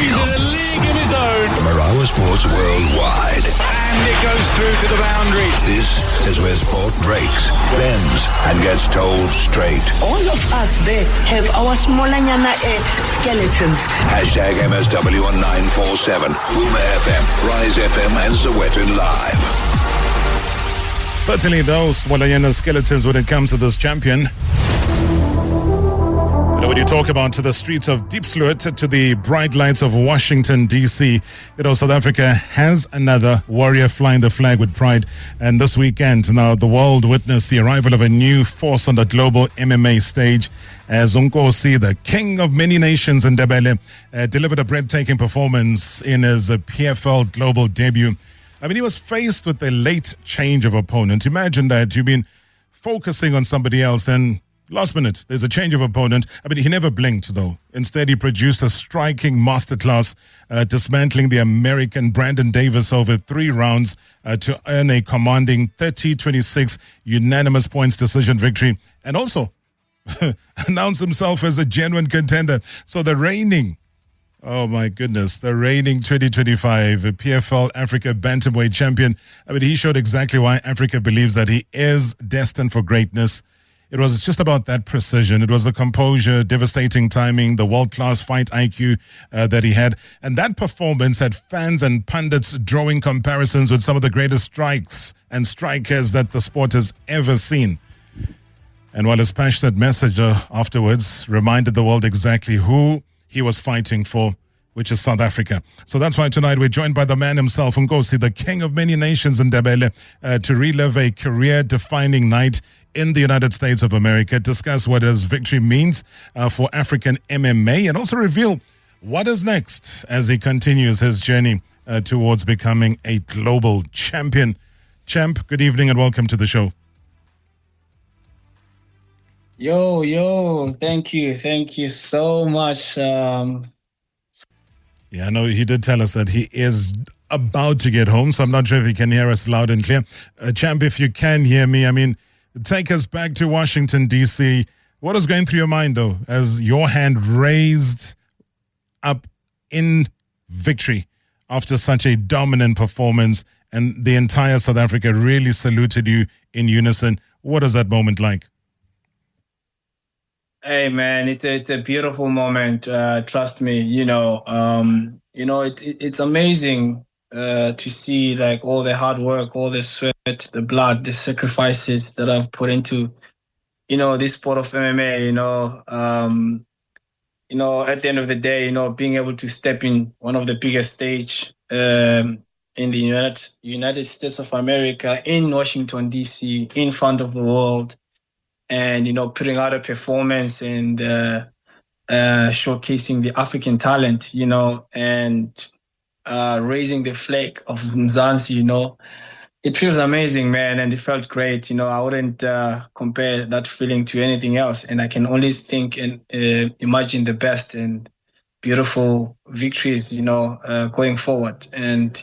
He's in a league of his own. From Marawa Sports Worldwide. And it goes through to the boundary. This is where sport breaks, bends, and gets told straight. All of us there have our smallanyana skeletons. Hashtag MSW on 947. Boomer FM, Rise FM, and Sowetan Live. Certainly those smallanyana skeletons when it comes to this champion. When you talk about to the streets of Diepsloot to the bright lights of Washington, D.C., South Africa has another warrior flying the flag with pride. And this weekend, now the world witnessed the arrival of a new force on the global MMA stage as Nkosi, the king of many nations in Ndebele, delivered a breathtaking performance in his PFL Global debut. I mean, he was faced with a late change of opponent. Imagine that you've been focusing on somebody else, then last minute, there's a change of opponent. I mean, he never blinked, though. Instead, he produced a striking masterclass, dismantling the American Brandon Davis over 3 rounds to earn a commanding 30-26 unanimous points decision victory, and also announce himself as a genuine contender. So the reigning 2025 PFL Africa Bantamweight Champion, I mean, he showed exactly why Africa believes that he is destined for greatness. It was just about that precision. It was the composure, devastating timing, the world-class fight IQ that he had. And that performance had fans and pundits drawing comparisons with some of the greatest strikes and strikers that the sport has ever seen. And while his passionate message afterwards reminded the world exactly who he was fighting for, which is South Africa. So that's why tonight we're joined by the man himself, Nkosi, the king of many nations in Ndebele, to relive a career-defining night in the United States of America, discuss what his victory means for African MMA, and also reveal what is next as he continues his journey towards becoming a global champion. Champ, good evening and welcome to the show. Yo, thank you so much. Yeah, I know he did tell us that he is about to get home, so I'm not sure if he can hear us loud and clear. Champ, if you can hear me, I mean, take us back to Washington, D.C. What is going through your mind, though, as your hand raised up in victory after such a dominant performance and the entire South Africa really saluted you in unison? What is that moment like? Hey, man, it's a beautiful moment. Trust me, it's amazing to see like all the hard work, all the sweat, the blood, the sacrifices that I've put into, this sport of MMA, at the end of the day, being able to step in one of the biggest stage in the United States of America, in Washington, D.C., in front of the world, and, putting out a performance and showcasing the African talent, and raising the flag of Mzansi, it feels amazing, man, and it felt great. I wouldn't compare that feeling to anything else, and I can only think and imagine the best and beautiful victories, going forward. And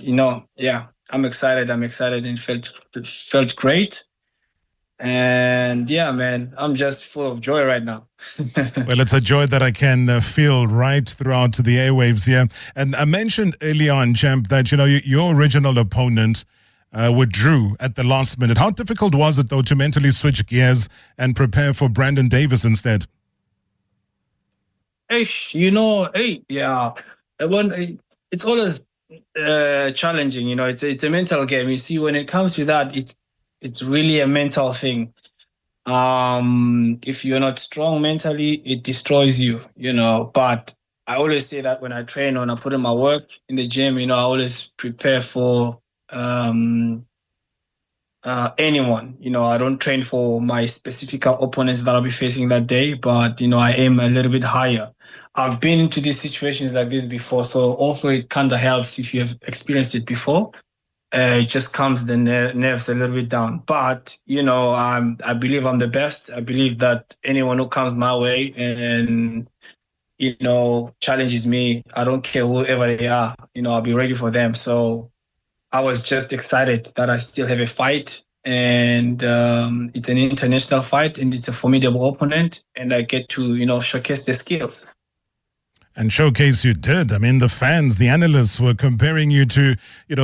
I'm excited, and it felt great. And yeah, man, I'm just full of joy right now. Well, it's a joy that I can feel right throughout the airwaves here. And I mentioned early on, Champ, that, your original opponent withdrew at the last minute. How difficult was it, though, to mentally switch gears and prepare for Brandon Davis instead? It's always challenging, it's a mental game. You see, when it comes to that, it's really a mental thing. If you're not strong mentally, it destroys you, But I always say that when I train, when I put in my work in the gym, I always prepare for anyone. I don't train for my specific opponents that I'll be facing that day, but, I aim a little bit higher. I've been into these situations like this before, so also it kind of helps if you have experienced it before. It just calms the nerves a little bit down. But, I believe I'm the best. I believe that anyone who comes my way and, challenges me, I don't care whoever they are, I'll be ready for them. So I was just excited that I still have a fight, and it's an international fight, and it's a formidable opponent, and I get to, showcase the skills. And showcase you did. I mean, the fans, the analysts were comparing you to,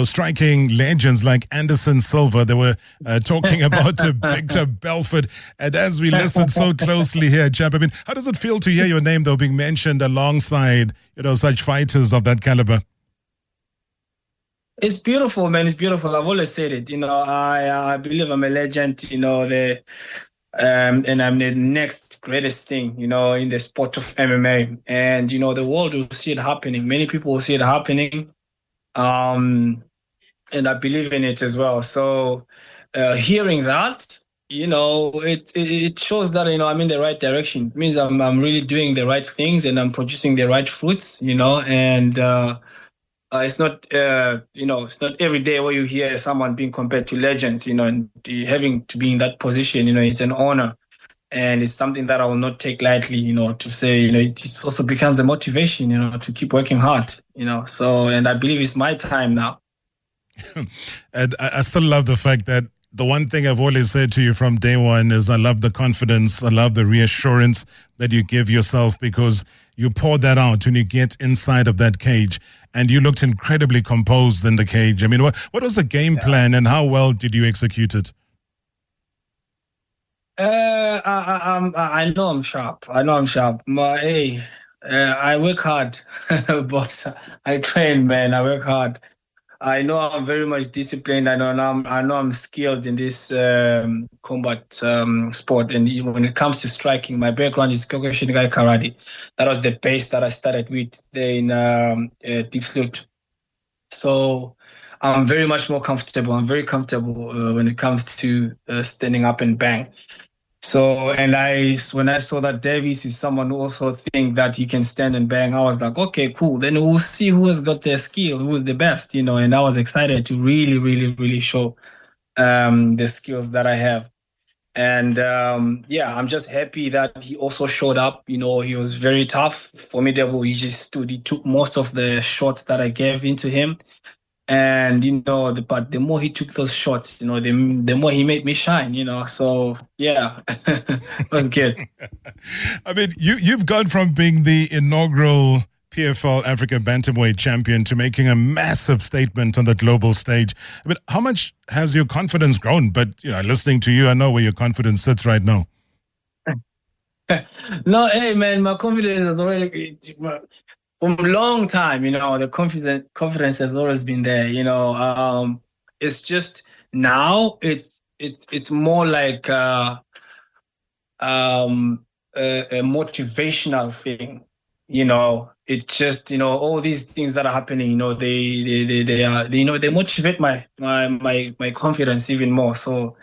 striking legends like Anderson Silva. They were talking about Victor Belfort. And as we listened so closely here, champ, I mean, how does it feel to hear your name, though, being mentioned alongside, such fighters of that caliber? It's beautiful, man. It's beautiful. I've always said it. I believe I'm a legend, and I'm the next greatest thing, in the sport of MMA. And, the world will see it happening. Many people will see it happening. And I believe in it as well. So hearing that, it shows that, I'm in the right direction. It means I'm really doing the right things and I'm producing the right fruits, and it's not, it's not every day where you hear someone being compared to legends, and having to be in that position, it's an honor. And it's something that I will not take lightly, to say, it also becomes a motivation, to keep working hard, So, and I believe it's my time now. And I still love the fact that the one thing I've always said to you from day one is I love the confidence, I love the reassurance that you give yourself, because you pour that out when you get inside of that cage. And you looked incredibly composed in the cage. I mean, what was the game plan and how well did you execute it? I know I'm sharp. I work hard, but I train, man. I work hard. I know I'm very much disciplined. I know I'm skilled in this combat sport. And when it comes to striking, my background is Kyokushinkai karate. That was the base that I started with there in Diepsloot. So I'm very much more comfortable. I'm very comfortable when it comes to standing up and bang. So, and when I saw that Davies is someone who also think that he can stand and bang, I was like, okay, cool. Then we'll see who has got their skill, who is the best, and I was excited to really, really, really show the skills that I have. And I'm just happy that he also showed up. He was very tough, formidable. He just stood. He took most of the shots that I gave into him. And, but the more he took those shots, the more he made me shine, so, yeah, I'm good. I mean, you've gone from being the inaugural PFL Africa Bantamweight Champion to making a massive statement on the global stage. I mean, how much has your confidence grown? But, listening to you, I know where your confidence sits right now. No, hey, man, my confidence is already... From a long time, the confidence has always been there. It's just now it's more like a motivational thing. It's just all these things that are happening. They motivate my confidence even more. So,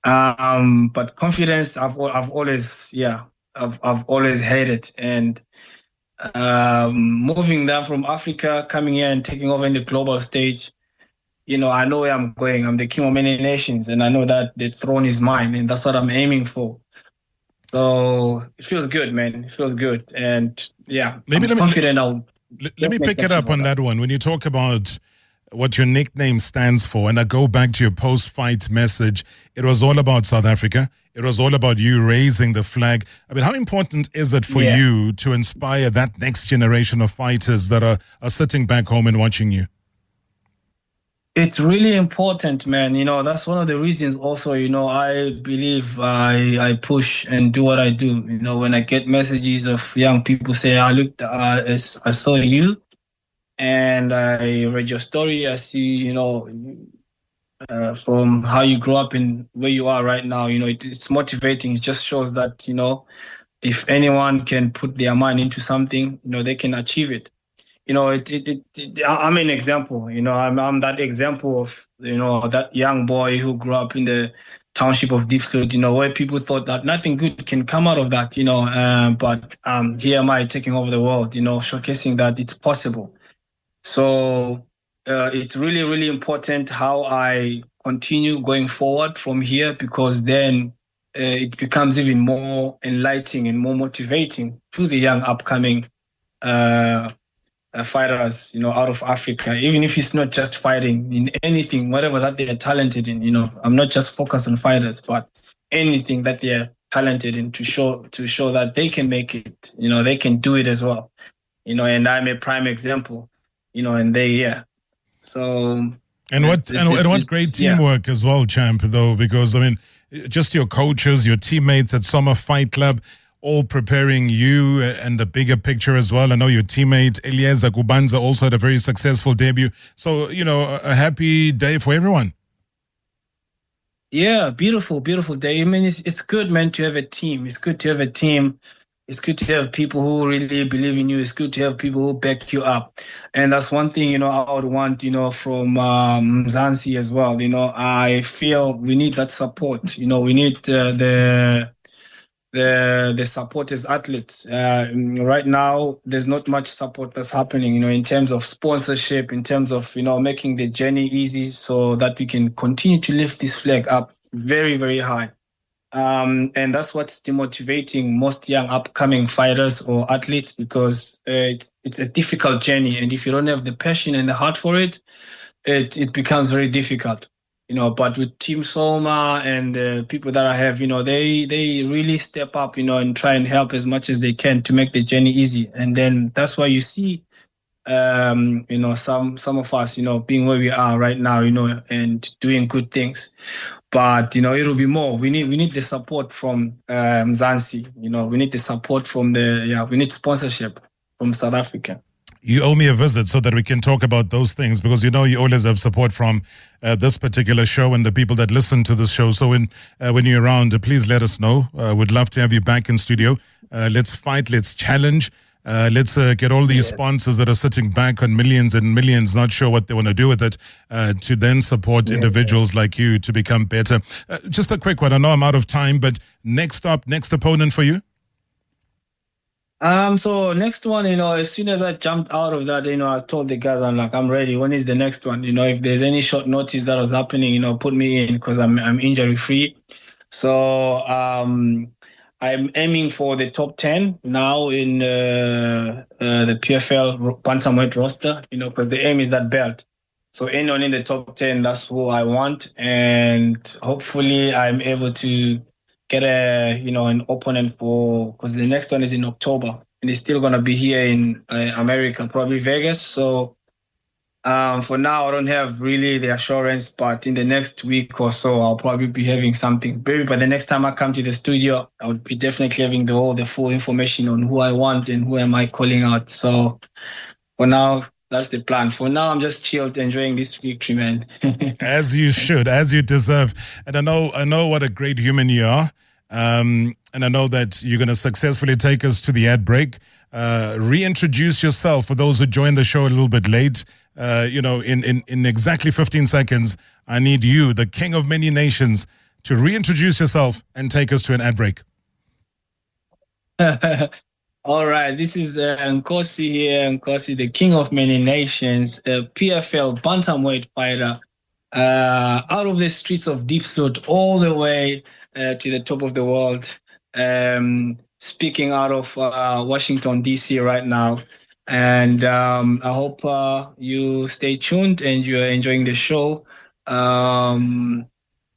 but confidence, I've always had it. And moving down from Africa, coming here and taking over in the global stage, I know where I'm going. I'm the king of many nations, and I know that the throne is mine, and that's what I'm aiming for. So it feels good, man. It feels good, and I'm confident. Let me pick it up on that one. When you talk about what your nickname stands for, and I go back to your post-fight message, it was all about South Africa. It was all about you raising the flag. I mean, how important is it for you to inspire that next generation of fighters that are sitting back home and watching you? It's really important, man. That's one of the reasons also, I believe I push and do what I do. When I get messages of young people say, I saw you and I read your story. I see, from how you grew up and where you are right now, it's motivating. It just shows that, if anyone can put their mind into something, they can achieve it. I'm an example, I'm that example of, that young boy who grew up in the township of Diepsloot, where people thought that nothing good can come out of that, but here am I taking over the world, showcasing that it's possible. So, it's really, really important how I continue going forward from here, because then it becomes even more enlightening and more motivating to the young upcoming fighters, out of Africa, even if it's not just fighting, in anything, whatever that they are talented in. I'm not just focused on fighters, but anything that they are talented in, to show that they can make it, they can do it as well. and I'm a prime example, and so. And what great teamwork as well, champ, though, because, I mean, just your coaches, your teammates at Summer Fight Club, all preparing you and the bigger picture as well. I know your teammate, Eliezer Kubanza, also had a very successful debut. So, a happy day for everyone. Yeah, beautiful, beautiful day. I mean, it's good, man, to have a team. It's good to have a team. It's good to have people who really believe in you. It's good to have people who back you up. And that's one thing, I would want, from Mzansi as well. I feel we need that support. We need the support as athletes. Right now, there's not much support that's happening, in terms of sponsorship, in terms of, making the journey easy so that we can continue to lift this flag up very, very high. And that's what's demotivating most young upcoming fighters or athletes, because it's a difficult journey. And if you don't have the passion and the heart for it, it becomes very difficult. But with Team Soma and the people that I have, they really step up, and try and help as much as they can to make the journey easy. And then that's why you see, some of us, being where we are right now, and doing good things. But, it'll be more. We need the support from Mzansi. We need the support from we need sponsorship from South Africa. You owe me a visit so that we can talk about those things, because you always have support from this particular show and the people that listen to this show. So when you're around, please let us know. We'd love to have you back in studio. Let's fight. Let's challenge. Let's get all these sponsors that are sitting back on millions and millions, not sure what they want to do with it, to then support individuals like you to become better. Just a quick one. I know I'm out of time, but next opponent for you? So next one, as soon as I jumped out of that, I told the guys, I'm ready. When is the next one? If there's any short notice that was happening, put me in, because I'm injury free. So I'm aiming for the top 10 now in the PFL Bantamweight roster, because the aim is that belt. So anyone in the top 10, that's who I want. And hopefully I'm able to get an opponent because the next one is in October, and it's still going to be here in America, probably Vegas. So for now, I don't have really the assurance, but in the next week or so, I'll probably be having something. Maybe by the next time I come to the studio, I would be definitely having the full information on who I want and who am I calling out. So for now, that's the plan. For now, I'm just chilled, enjoying this victory, man. As you should, as you deserve. And I know what a great human you are. And I know that you're going to successfully take us to the ad break. Reintroduce yourself for those who joined the show a little bit late. In exactly 15 seconds, I need you, the king of many nations, to reintroduce yourself and take us to an ad break. All right, this is Nkosi here. Nkosi, the king of many nations, a PFL Bantamweight fighter, out of the streets of Diepsloot all the way to the top of the world, speaking out of Washington, D.C. right now. And I hope you stay tuned and you're enjoying the show.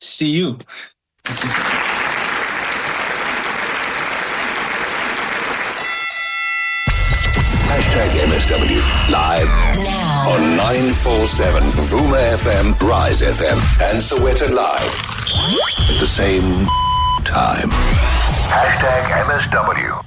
See you. #MSW live now on 947 Vuma FM, Rise FM, and Soweto Live at the same time. #MSW.